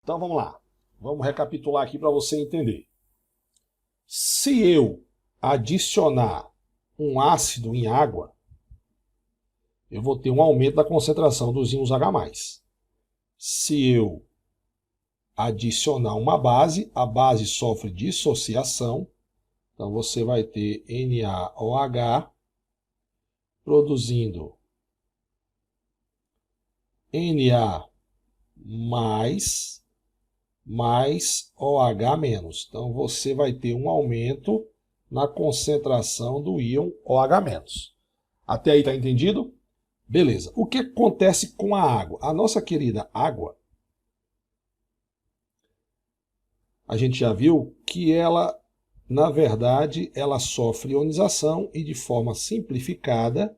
Então vamos lá. Vamos recapitular aqui para você entender. Se eu adicionar um ácido em água, eu vou ter um aumento da concentração dos íons H+. Se eu adicionar uma base, a base sofre dissociação, então você vai ter NaOH produzindo Na mais OH-. Então você vai ter um aumento na concentração do íon OH-. Até aí está entendido? Beleza. O que acontece com a água? A nossa querida água, a gente já viu que ela, na verdade, ela sofre ionização e, de forma simplificada,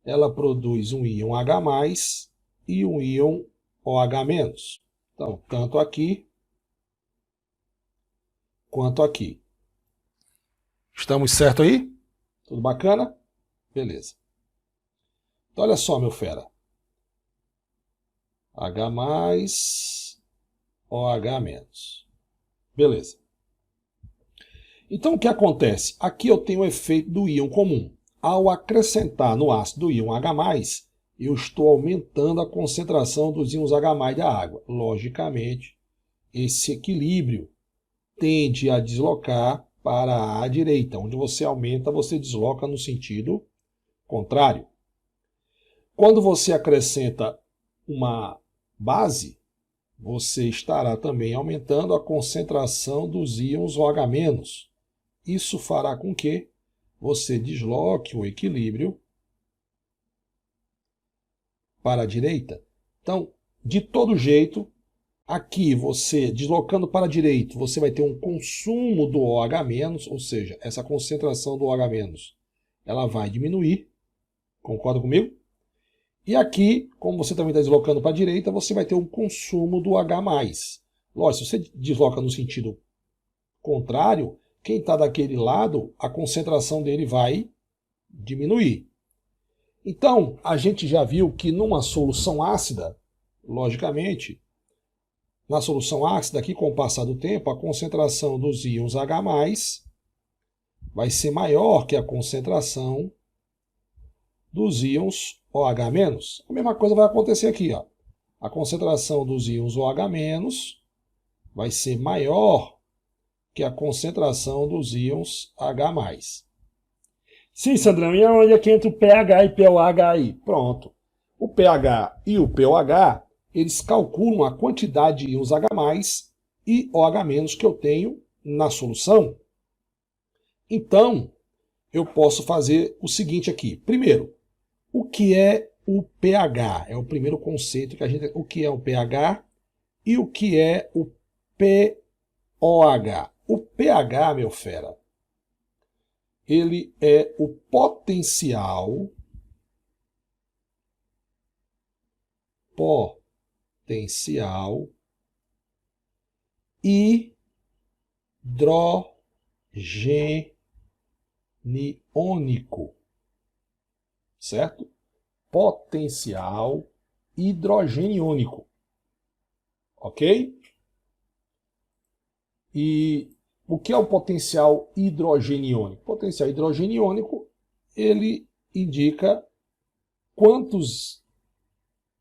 ela produz um íon H+ e um íon OH-. Então, tanto aqui quanto aqui. Estamos certo aí? Tudo bacana? Beleza. Então, olha só, meu fera. H+, OH-. Beleza. Então, o que acontece? Aqui eu tenho o efeito do íon comum. Ao acrescentar no ácido o íon H+, eu estou aumentando a concentração dos íons H+ da água. Logicamente, esse equilíbrio tende a deslocar para a direita. Onde você aumenta, você desloca no sentido contrário. Quando você acrescenta uma base, você estará também aumentando a concentração dos íons OH-. Isso fará com que você desloque o equilíbrio para a direita. Então, de todo jeito, aqui você, deslocando para a direita, você vai ter um consumo do OH-, ou seja, essa concentração do OH-, ela vai diminuir. Concorda comigo? E aqui, como você também está deslocando para a direita, você vai ter um consumo do H+. Lógico, se você desloca no sentido contrário, quem está daquele lado, a concentração dele vai diminuir. Então, a gente já viu que numa solução ácida, logicamente, na solução ácida, aqui com o passar do tempo, a concentração dos íons H+, vai ser maior que a concentração dos íons OH-. A mesma coisa vai acontecer aqui, ó. A concentração dos íons OH- vai ser maior que a concentração dos íons H+. Sim, Sandrão, e onde é que entra o pH e pOH aí? Pronto. O pH e o pOH, eles calculam a quantidade de íons H+, e OH- que eu tenho na solução. Então, eu posso fazer o seguinte aqui. Primeiro, o que é o pH? É o primeiro conceito que a gente... O que é o pH e o que é o pOH? O pH, meu fera, ele é o potencial hidrogeniônico, certo? Potencial hidrogeniônico, ok? E o que é o potencial hidrogeniônico? O potencial hidrogeniônico, ele indica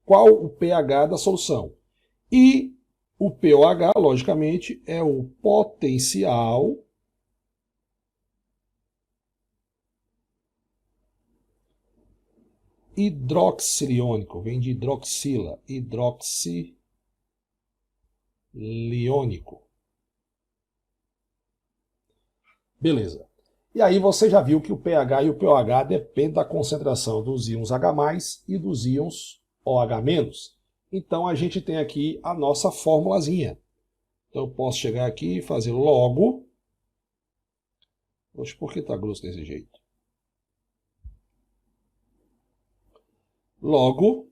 qual o pH da solução. E o pOH, logicamente, é o potencial hidroxiliônico, vem de hidroxila, hidroxiliônico. Beleza. E aí você já viu que o pH e o pOH dependem da concentração dos íons H+ e dos íons OH-. Então a gente tem aqui a nossa formulazinha. Então eu posso chegar aqui e fazer logo... Poxa, por que está grosso desse jeito? Logo,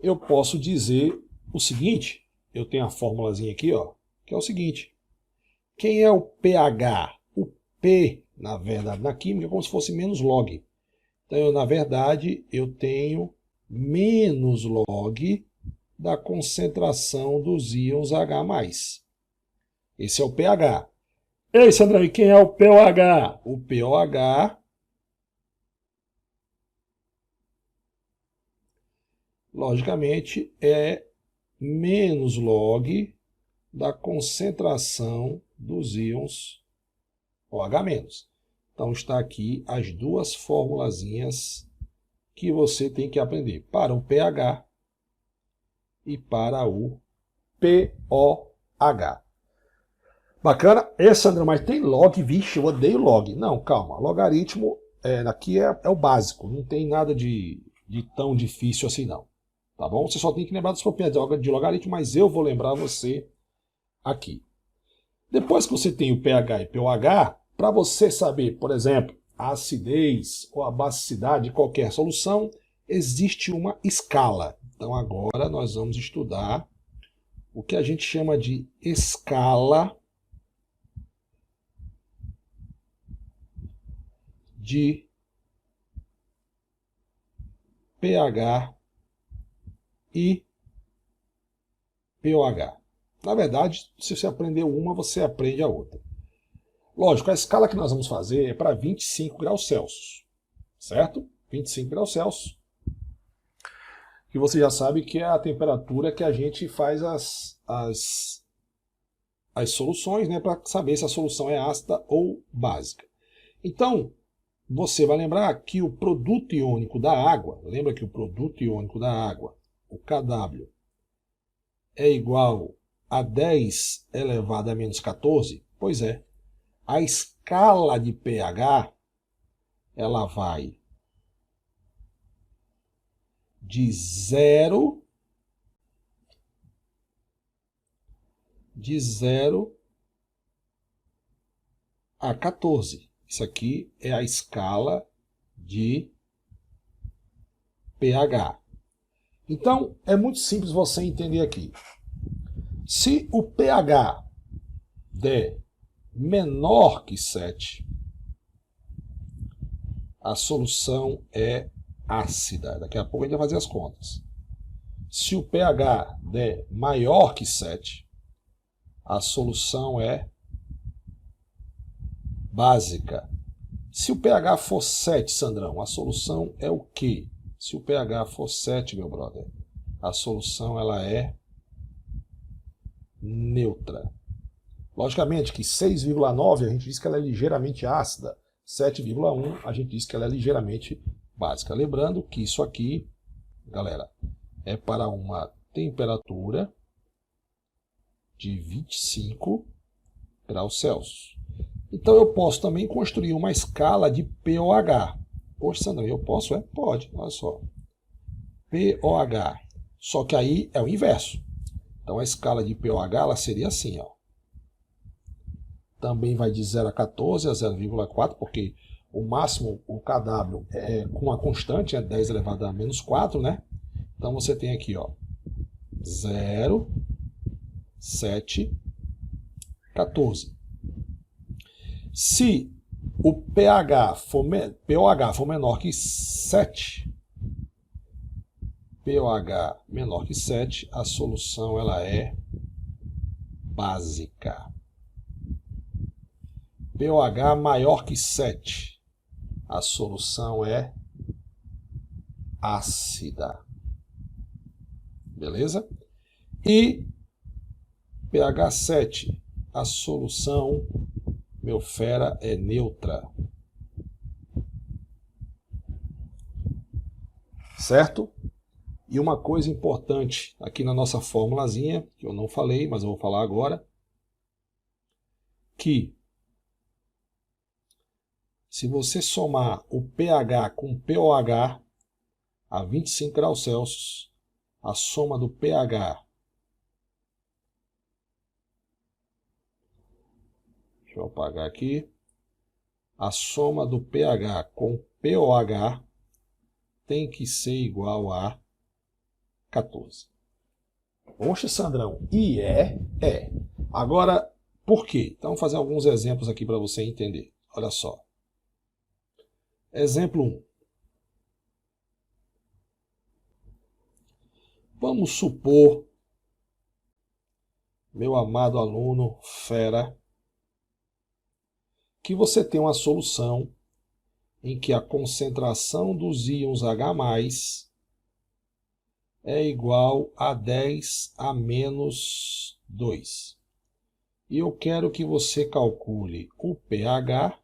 eu posso dizer o seguinte, eu tenho a formulazinha aqui, ó, que é o seguinte. Quem é o pH? O P, na verdade, na química, é como se fosse menos log. Então, na verdade, eu tenho menos log da concentração dos íons H+. Esse é o pH. Ei, Sandrão, e quem é o pOH? O pOH, logicamente, é menos log da concentração dos íons OH-. Então está aqui as duas formulazinhas que você tem que aprender para o pH e para o pOH. Bacana? Esse, André, mas tem log, vixe, eu odeio log. Não, calma, logaritmo aqui é o básico, não tem nada de tão difícil assim não. Tá bom? Você só tem que lembrar das propriedades de logaritmo, mas eu vou lembrar você aqui. Depois que você tem o pH e pOH, para você saber, por exemplo, a acidez ou a basicidade de qualquer solução, existe uma escala. Então agora nós vamos estudar o que a gente chama de escala de pH e pOH. Na verdade, se você aprender uma, você aprende a outra. Lógico, a escala que nós vamos fazer é para 25 graus Celsius, certo? 25 graus Celsius. Que você já sabe que é a temperatura que a gente faz as soluções, né, para saber se a solução é ácida ou básica. Então, você vai lembrar que o produto iônico da água, lembra que o produto iônico da água, o Kw, é igual a 10 elevado a menos 14? Pois é. A escala de pH, ela vai de 0 a 14. Isso aqui é a escala de pH. Então, é muito simples você entender aqui. Se o pH der menor que 7, a solução é ácida. Daqui a pouco a gente vai fazer as contas. Se o pH der maior que 7, a solução é básica. Se o pH for 7, Sandrão, a solução é o quê? Se o pH for 7, meu brother, a solução ela é neutra. Logicamente que 6,9 a gente diz que ela é ligeiramente ácida, 7,1 a gente diz que ela é ligeiramente básica. Lembrando que isso aqui, galera, é para uma temperatura de 25 graus Celsius. Então eu posso também construir uma escala de pOH. Poxa, Sandrão, eu posso? Pode, olha só. pOH. Só que aí é o inverso. Então a escala de pOH ela seria assim, ó. Também vai de 0 a 14 a 0,4, porque o máximo, o Kw, é com a constante, é 10 elevado a menos 4, né? Então você tem aqui, ó, 0, 7, 14. Se o pOH for menor que 7, pOH menor que 7, a solução ela é básica. pOH maior que 7, a solução é ácida. Beleza? E pH 7, a solução, meu fera, é neutra. Certo? E uma coisa importante aqui na nossa formulazinha, que eu não falei, mas eu vou falar agora, que se você somar o pH com pOH a 25 graus Celsius, a soma do pH, deixa eu apagar aqui, a soma do pH com pOH tem que ser igual a 14. Poxa, Sandrão, e é? Agora, por quê? Então, vou fazer alguns exemplos aqui para você entender. Olha só. Exemplo 1. Vamos supor, meu amado aluno fera, que você tem uma solução em que a concentração dos íons H+ é igual a 10 a menos 2. E eu quero que você calcule o pH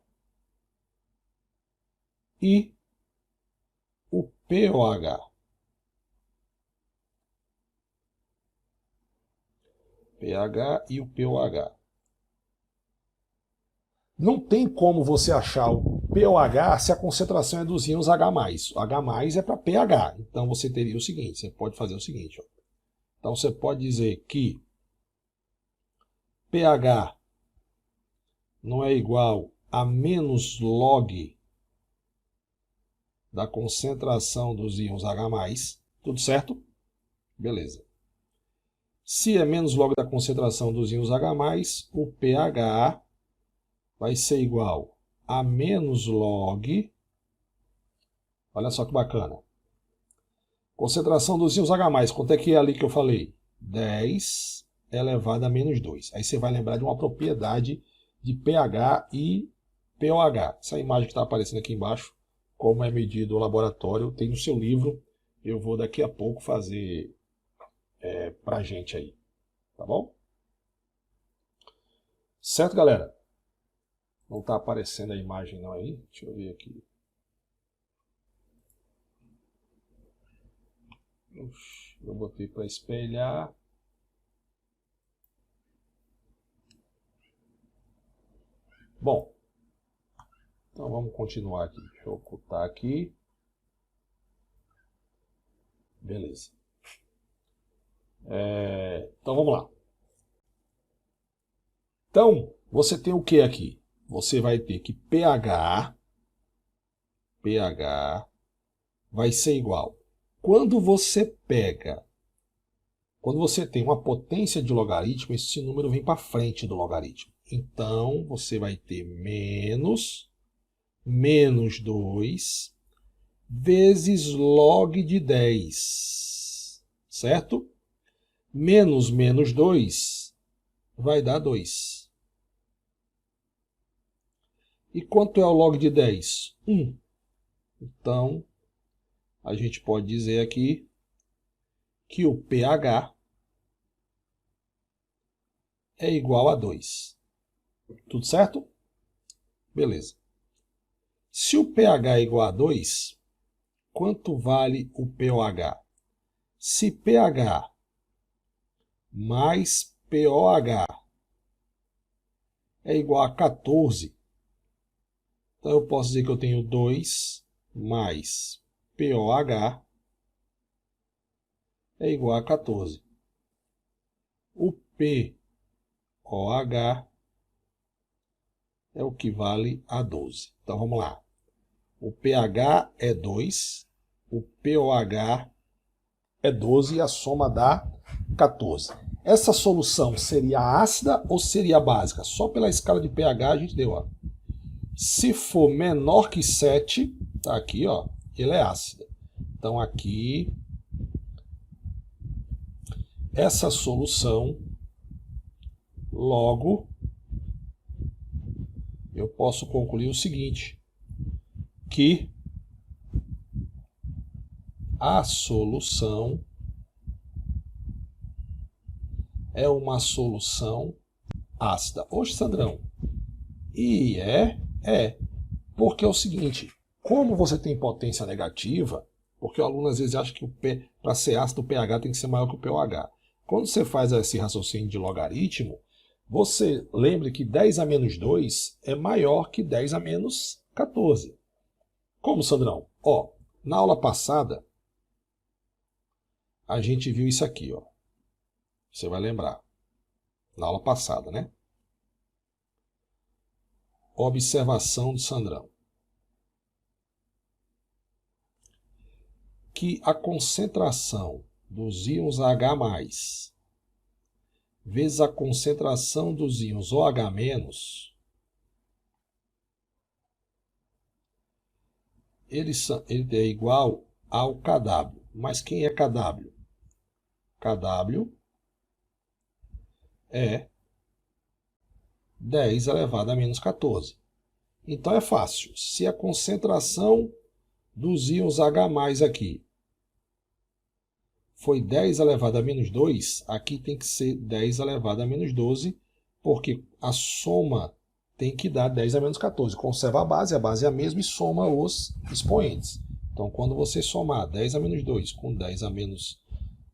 e o pOH. pH e o pOH. Não tem como você achar o pOH se a concentração é dos íons H+. O H+ é para pH. Então você teria o seguinte, você pode fazer o seguinte. Ó. Então você pode dizer que pH não é igual a menos log da concentração dos íons H+. Tudo certo? Beleza. Se é menos log da concentração dos íons H+, o pH vai ser igual a menos log, olha só que bacana, concentração dos íons H+, quanto é que é ali que eu falei? 10 elevado a menos 2. Aí você vai lembrar de uma propriedade de pH e pOH. Essa imagem que está aparecendo aqui embaixo, como é medido o laboratório, tem no seu livro. Eu vou daqui a pouco fazer pra gente aí, tá bom? Certo, galera? Não está aparecendo a imagem não aí? Deixa eu ver aqui. Eu botei para espelhar. Bom, então vamos continuar aqui. Deixa eu ocultar aqui. Beleza. Então vamos lá. Então, você tem o que aqui? Você vai ter que pH vai ser igual. Quando você tem uma potência de logaritmo, esse número vem para frente do logaritmo. Então, você vai ter menos 2 vezes log de 10, certo? Menos 2 vai dar 2. E quanto é o log de 10? 1. Então, a gente pode dizer aqui que o pH é igual a 2. Tudo certo? Beleza. Se o pH é igual a 2, quanto vale o pOH? Se pH mais pOH é igual a 14, então eu posso dizer que eu tenho 2 mais pOH é igual a 14. O pOH é o que vale a 12. Então vamos lá. O pH é 2, o pOH é 12 e a soma dá 14. Essa solução seria ácida ou seria básica? Só pela escala de pH a gente deu, ó. Se for menor que 7, tá aqui, ó, ele é ácida. Então aqui, essa solução, logo, eu posso concluir o seguinte, que a solução é uma solução ácida. Oxe, Sandrão, e porque é o seguinte, como você tem potência negativa, porque o aluno às vezes acha que para ser ácido o pH tem que ser maior que o pOH. Quando você faz esse raciocínio de logaritmo, você lembre que 10 a menos 2 é maior que 10 a menos 14. Como, Sandrão? Ó, na aula passada, a gente viu isso aqui, ó. Você vai lembrar. Na aula passada, né? Observação do Sandrão. Que a concentração dos íons H+, vezes a concentração dos íons OH-, ele é igual ao Kw. Mas quem é Kw? Kw é 10 elevado a menos 14. Então é fácil. Se a concentração dos íons H+, aqui foi 10 elevado a menos 2, aqui tem que ser 10 elevado a menos 12, porque a soma tem que dar 10 a menos 14. Conserva a base é a mesma e soma os expoentes. Então, quando você somar 10 a menos 2 com 10 a menos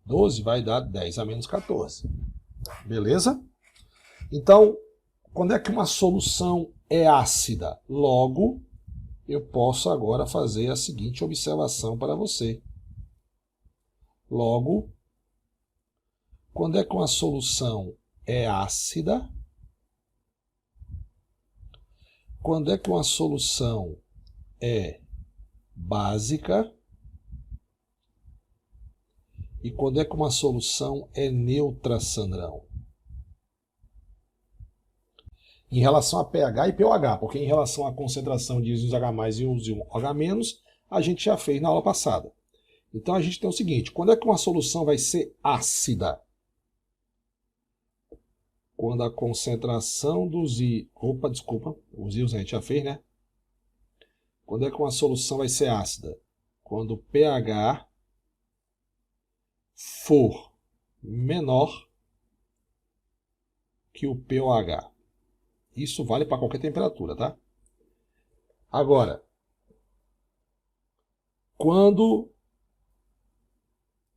12, vai dar 10 a menos 14. Beleza? Então, quando é que uma solução é ácida? Logo, eu posso agora fazer a seguinte observação para você. Logo, quando é que uma solução é ácida? Quando é que uma solução é básica? E quando é que uma solução é neutra, Sandrão? Em relação a pH e pOH, porque em relação à concentração de íons H+ e íons OH-, a gente já fez na aula passada. Então a gente tem o seguinte, quando é que uma solução vai ser ácida? Quando a concentração dos íons... Opa, desculpa, os íons a gente já fez, né? Quando é que uma solução vai ser ácida? Quando o pH for menor que o pOH. Isso vale para qualquer temperatura, tá? Agora, quando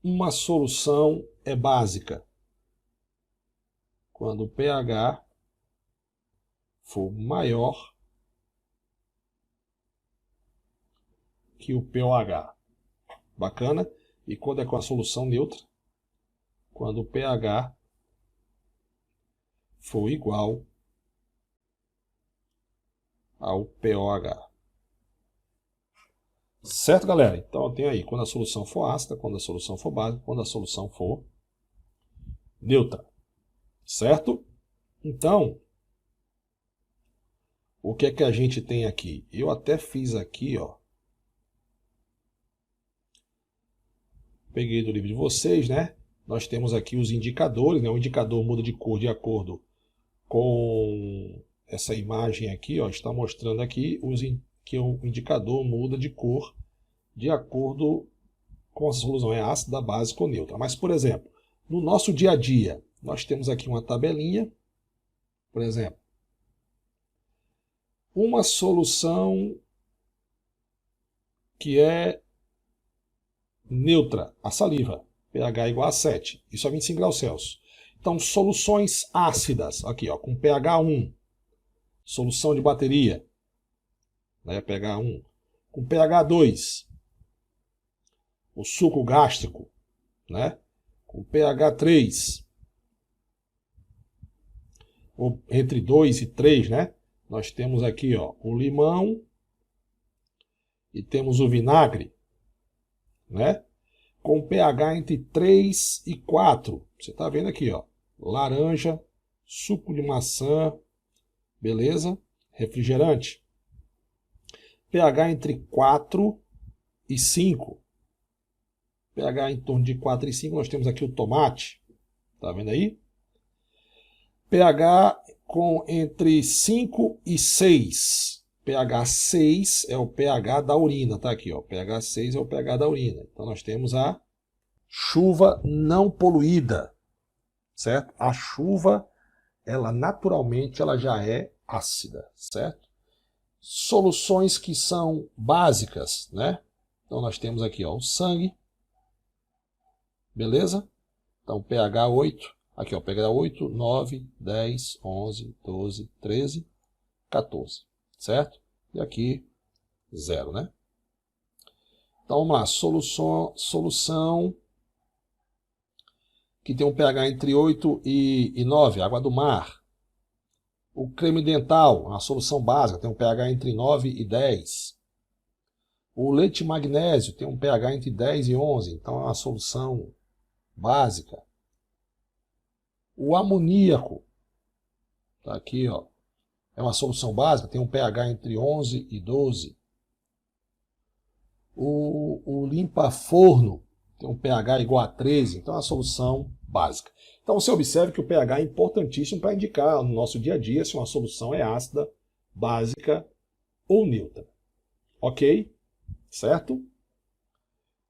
uma solução é básica? Quando o pH for maior que o pOH. Bacana? E quando é com a solução neutra? Quando o pH for igual ao pOH. Certo, galera? Então eu tenho aí quando a solução for ácida, quando a solução for básica, quando a solução for neutra. Certo? Então, o que é que a gente tem aqui? Eu até fiz aqui, ó. Peguei do livro de vocês, né? Nós temos aqui os indicadores, né? O indicador muda de cor de acordo com essa imagem aqui, ó. Está mostrando aqui que o indicador muda de cor de acordo com se a solução é ácida, básica ou neutra. Mas, por exemplo, no nosso dia a dia, nós temos aqui uma tabelinha, por exemplo, uma solução que é neutra, a saliva, pH igual a 7, isso a 25 graus Celsius. Então, soluções ácidas, aqui ó, com pH 1, solução de bateria, né, pH 1, com pH 2, o suco gástrico, né, com pH 3, ou entre 2 e 3, né, nós temos aqui ó, o limão e temos o vinagre, né, com pH entre 3 e 4. Você está vendo aqui, ó, laranja, suco de maçã, beleza? Refrigerante. pH entre 4 e 5. pH em torno de 4 e 5, nós temos aqui o tomate. Tá vendo aí? pH entre 5 e 6. pH 6 é o pH da urina, tá aqui, ó. pH 6 é o pH da urina. Então nós temos a chuva não poluída, certo? A chuva, ela naturalmente ela já é ácida, certo? Soluções que são básicas, né? Então nós temos aqui, ó, o sangue, beleza? Então pH 8, aqui ó, pH 8, 9, 10, 11, 12, 13, 14, certo? E aqui 0, né? Então vamos lá, solução que tem um pH entre 8 e 9, água do mar. O creme dental, uma solução básica, tem um pH entre 9 e 10. O leite magnésio tem um pH entre 10 e 11, então é uma solução básica. O amoníaco, tá aqui, ó, é uma solução básica, tem um pH entre 11 e 12. O limpa-forno tem um pH igual a 13, então é uma solução básica. Então você observe que o pH é importantíssimo para indicar no nosso dia a dia se uma solução é ácida, básica ou neutra. Ok? Certo?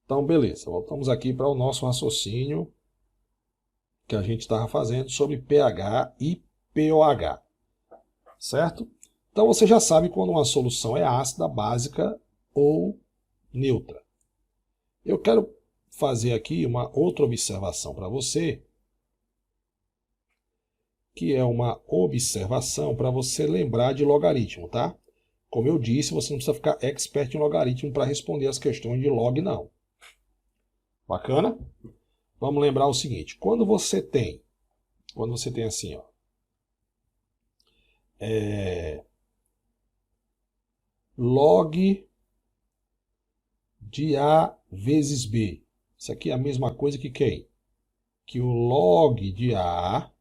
Então, beleza. Voltamos aqui para o nosso raciocínio que a gente estava fazendo sobre pH e pOH. Certo? Então você já sabe quando uma solução é ácida, básica ou neutra. Eu quero fazer aqui uma outra observação para você, que é uma observação para você lembrar de logaritmo, tá? Como eu disse, você não precisa ficar expert em logaritmo para responder as questões de log, não. Bacana? Vamos lembrar o seguinte, quando você tem assim, ó, log de A vezes B. Isso aqui é a mesma coisa que quem? Que o log de A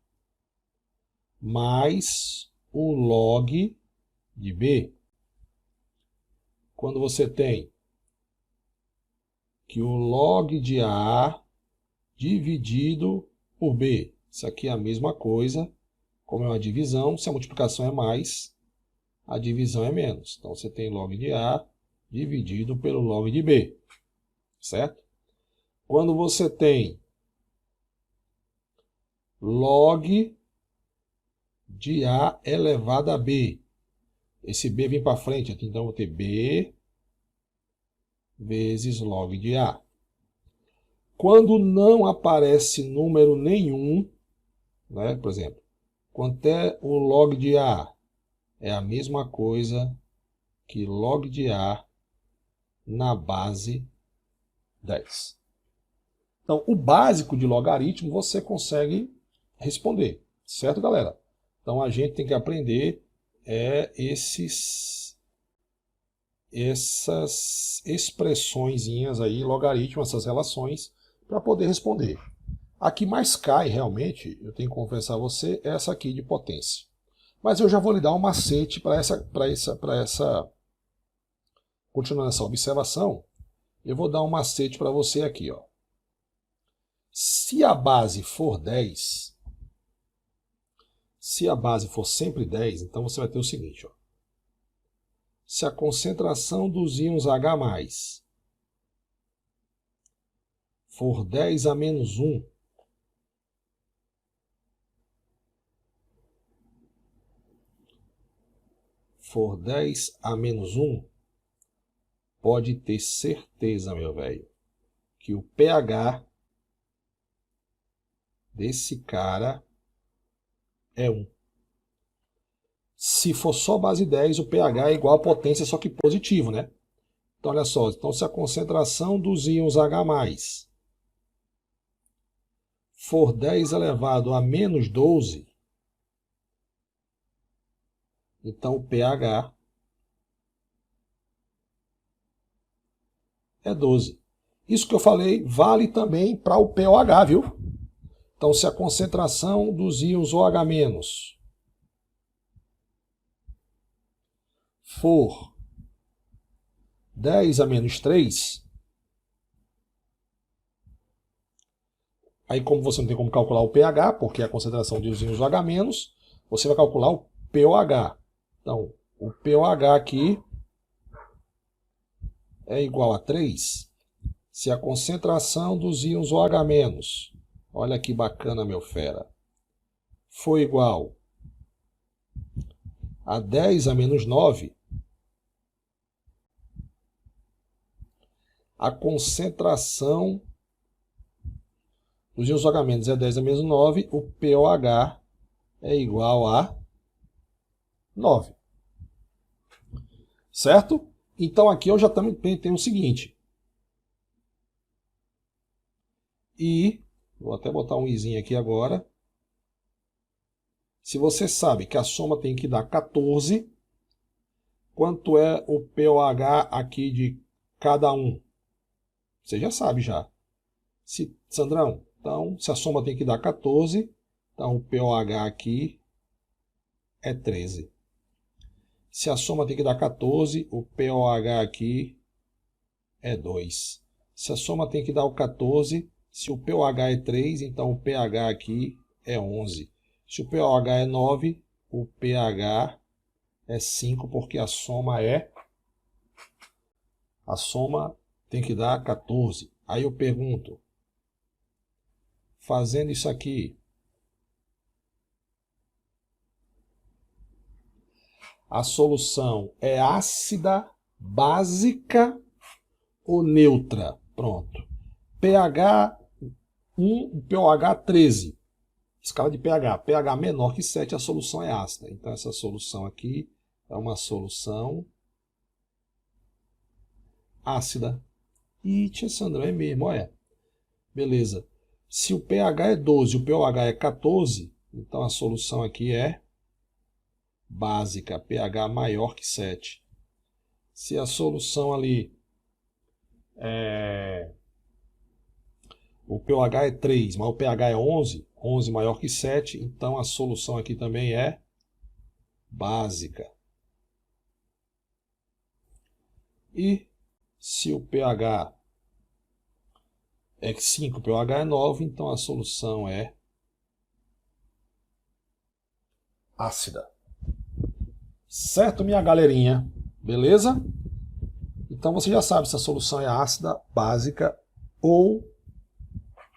mais o log de B. Quando você tem que o log de A dividido por B. Isso aqui é a mesma coisa, como é uma divisão, se a multiplicação é mais, a divisão é menos. Então você tem log de A dividido pelo log de B. Certo? Quando você tem log de A elevado a B, esse B vem para frente, aqui, então eu vou ter B vezes log de A. Quando não aparece número nenhum, né, por exemplo, quanto é o log de A? É a mesma coisa que log de A na base 10. Então, o básico de logaritmo você consegue responder, certo, galera? Então, a gente tem que aprender essas expressõezinhas aí, logaritmo, essas relações, para poder responder. A que mais cai, realmente, eu tenho que confessar a você, é essa aqui de potência. Mas eu já vou lhe dar um macete para essa... Continuando essa observação, eu vou dar um macete para você aqui, ó. Se a base for 10, se a base for sempre 10, então você vai ter o seguinte, ó. Se a concentração dos íons H+, for 10 a menos 1, for 10 a menos 1, pode ter certeza, meu velho, que o pH desse cara é 1. Se for só base 10, o pH é igual a potência, só que positivo, né? Então, olha só. Então, se a concentração dos íons H+, for 10 elevado a menos 12, então o pH é 12. Isso que eu falei vale também para o pOH, viu? Então, se a concentração dos íons OH- for 10 a menos 3, aí como você não tem como calcular o pH, porque é a concentração dos íons OH-, você vai calcular o pOH. Então, o pOH aqui é igual a 3 se a concentração dos íons OH-, olha que bacana, meu fera, for igual a 10 a menos 9, a concentração dos íons OH- é 10 a menos 9, o pOH é igual a 9. Certo? Então aqui eu já também tenho o seguinte. E, vou até botar um izinho aqui agora. Se você sabe que a soma tem que dar 14, quanto é o pOH aqui de cada um? Você já sabe já. Sandrão, então, se a soma tem que dar 14, então o pOH aqui é 13. Se a soma tem que dar 14, o pOH aqui é 2. Se a soma tem que dar o 14, se o pOH é 3, então o pH aqui é 11. Se o pOH é 9, o pH é 5, porque a soma tem que dar 14. Aí eu pergunto, fazendo isso aqui, a solução é ácida, básica ou neutra? Pronto. pH 1, pOH 13. Escala de pH. pH menor que 7, a solução é ácida. Então essa solução aqui é uma solução ácida. E, tia Sandra, é mesmo, olha. Beleza. Se o pH é 12 e o pOH é 14, então a solução aqui é básica, pH maior que 7. Se a solução ali o pOH é 3, mas o pH é 11, 11 maior que 7, então a solução aqui também é básica. E se o pH é 5, o pOH é 9, então a solução é ácida. Certo, minha galerinha? Beleza? Então você já sabe se a solução é ácida, básica ou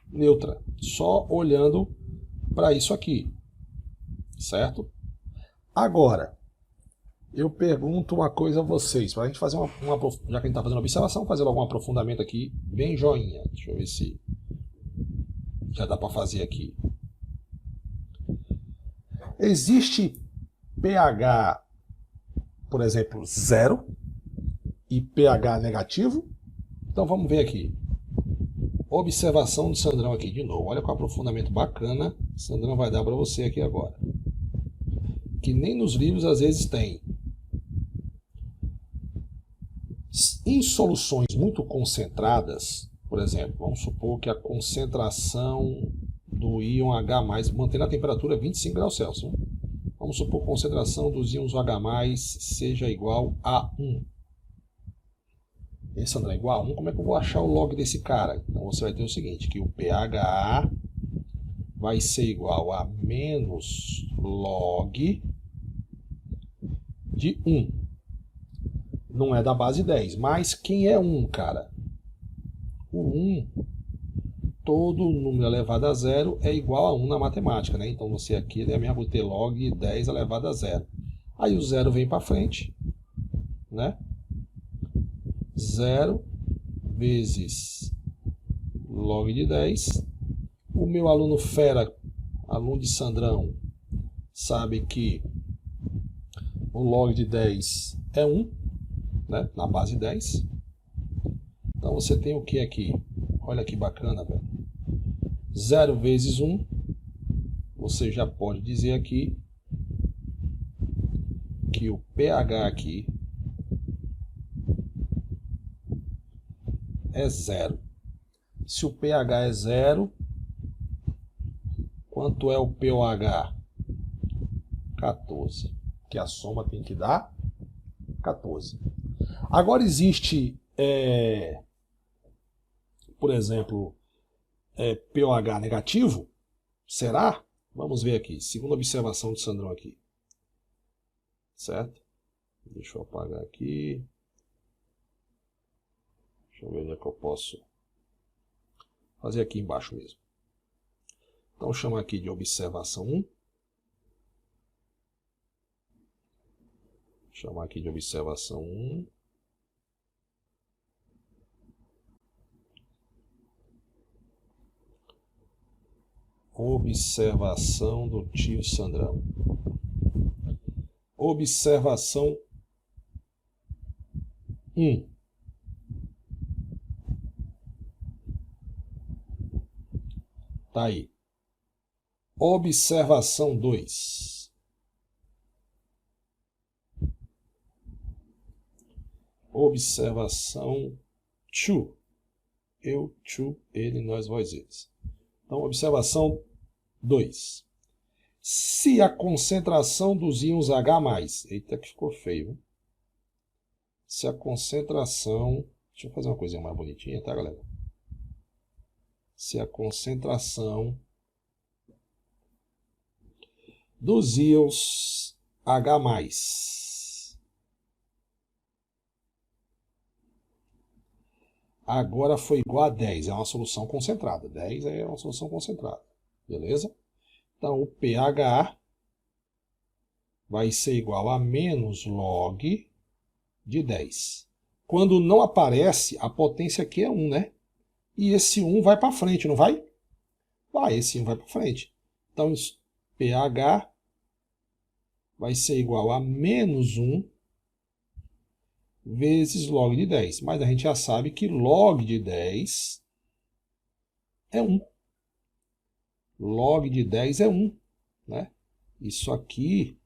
neutra. Só olhando para isso aqui. Certo? Agora, eu pergunto uma coisa a vocês, para a gente fazer já que a gente está fazendo observação, fazer algum aprofundamento aqui, bem joinha. Deixa eu ver se já dá para fazer aqui. Existe pH, por exemplo, 0 e pH negativo? Então vamos ver aqui. Observação do Sandrão aqui de novo. Olha que aprofundamento bacana o Sandrão vai dar para você aqui agora. Que nem nos livros às vezes tem. Em soluções muito concentradas, por exemplo, vamos supor que a concentração do íon H+, mantendo a temperatura 25 graus Celsius. Vamos supor que a concentração dos íons H+, seja igual a 1. Esse André é igual a 1, como é que eu vou achar o log desse cara? Então você vai ter o seguinte, que o pH vai ser igual a menos log de 1. Não é da base 10, mas quem é 1, cara? O 1, todo número elevado a 0 é igual a 1 na matemática, né? Então você aqui é mesmo ter log 10 elevado a 0. Aí o 0 vem para frente, né? 0 vezes log de 10. O meu aluno fera, aluno de Sandrão, sabe que o log de 10 é 1, né? Na base 10. Então você tem o que aqui? Olha que bacana, velho. 0 vezes 1, você já pode dizer aqui que o pH aqui é 0. Se o pH é 0, quanto é o pOH? 14. Que a soma tem que dar 14. Agora existe, por exemplo, pOH negativo? Será? Vamos ver aqui. Segunda observação de Sandrão aqui. Certo? Deixa eu apagar aqui. Deixa eu ver onde é que eu posso fazer aqui embaixo mesmo. Então, chama aqui de observação 1. Chamar aqui de observação 1. Observação do tio Sandrão. Observação 1. Tá aí. Observação 2. Observação 2. Eu, tu, ele, nós, vós, eles. Então, observação 2. Se a concentração dos íons H+, eita que ficou feio, se a concentração, deixa eu fazer uma coisinha mais bonitinha, tá, galera? se a concentração dos íons H+. Agora foi igual a 10, é uma solução concentrada. 10 é uma solução concentrada, beleza? Então o pH vai ser igual a menos log de 10. Quando não aparece, a potência aqui é 1, né? E esse 1 vai para frente, não vai? Vai, esse 1 vai para frente. Então pH vai ser igual a menos 1 vezes log de 10. Mas a gente já sabe que log de 10 é 1. Log de 10 é 1. Né? Isso aqui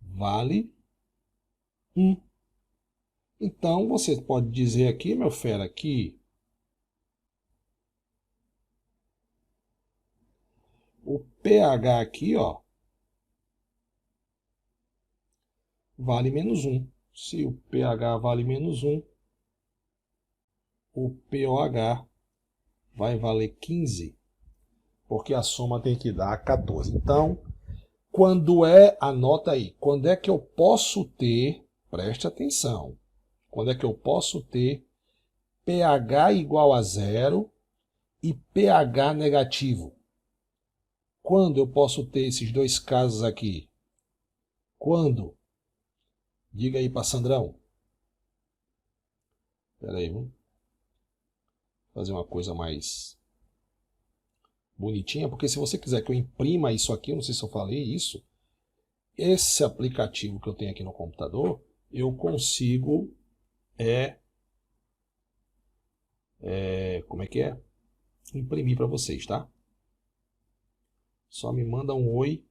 vale 1. Então, você pode dizer aqui, meu fera, que o pH aqui, ó, vale menos 1. Se o pH vale menos 1, o pOH vai valer 15, porque a soma tem que dar 14. Então, quando é, anota aí, quando é que eu posso ter, preste atenção, quando é que eu posso ter pH igual a 0 e pH negativo? Quando eu posso ter esses dois casos aqui? Quando? Diga aí para Sandrão. Espera aí, vamos fazer uma coisa mais bonitinha, porque se você quiser que eu imprima isso aqui, eu não sei se eu falei isso, esse aplicativo que eu tenho aqui no computador, eu consigo como é que é? Imprimir para vocês, tá? Só me manda um oi.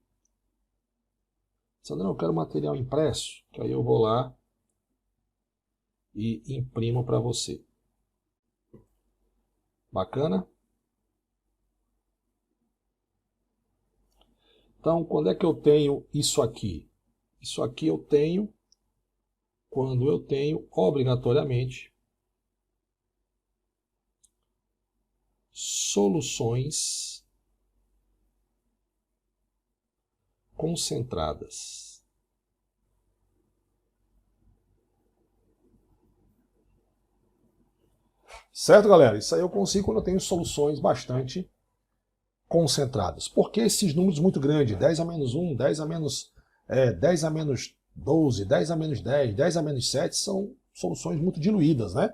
Sandrão, eu quero material impresso, que aí eu vou lá e imprimo para você. Bacana? Então, quando é que eu tenho isso aqui? Isso aqui eu tenho quando eu tenho, obrigatoriamente, soluções concentradas. Certo, galera? Isso aí eu consigo quando eu tenho soluções bastante concentradas. Por que esses números muito grandes? 10 a menos 1, 10 a menos 10 a menos 12, 10 a menos 10, 10 a menos 7 são soluções muito diluídas, né?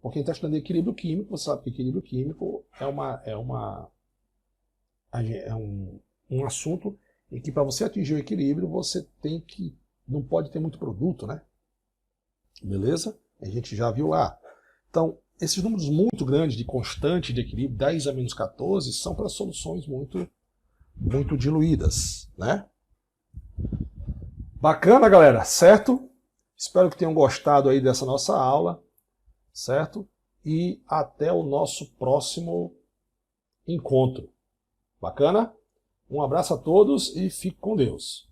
Porque quem está estudando equilíbrio químico, você sabe que equilíbrio químico é um assunto em que para você atingir o equilíbrio, você não pode ter muito produto, né? Beleza? A gente já viu lá. Então, esses números muito grandes de constante de equilíbrio, 10 a menos 14, são para soluções muito diluídas, né? Bacana, galera, certo? Espero que tenham gostado aí dessa nossa aula, certo? E até o nosso próximo encontro. Bacana? Um abraço a todos e fique com Deus.